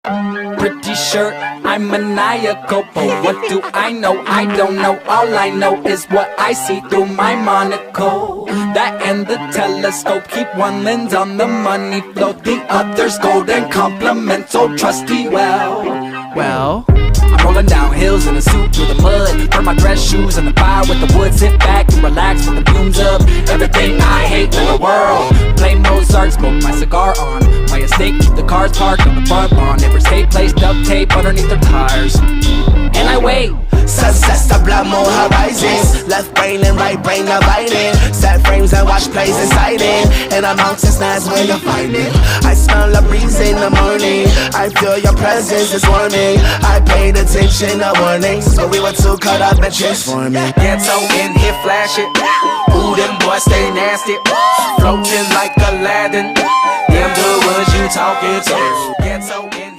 Pretty sure I'm maniacal, but what do I know? I don't know. All I know is what I see through my monocle. That and the telescope keep one lens on the money float, the other's golden compliments old trusty well. I'm rolling down hills in a suit through the mud, burn my dress shoes in the fire with the wood. Sit back and relax with the fumes up everything I hate in the world. Play Mozart, smoke my cigar on my estate, keep the cars parked on the front lawn. Neighbors hate, place duct tape underneath their tires, and I wait. Sunsets to blood moon horizons, left brain and right brain dividing. Set frames and watch plays exciting. In the mountains, that's where you'll find it. I smell a breeze in the morning, I feel your presence is warming. I paid attention to warnings, so we were too caught up in transforming. Ghetto in here flashing, ooh them boys stay nasty, floating like Aladdin. Them the ones you talking to. Ghetto in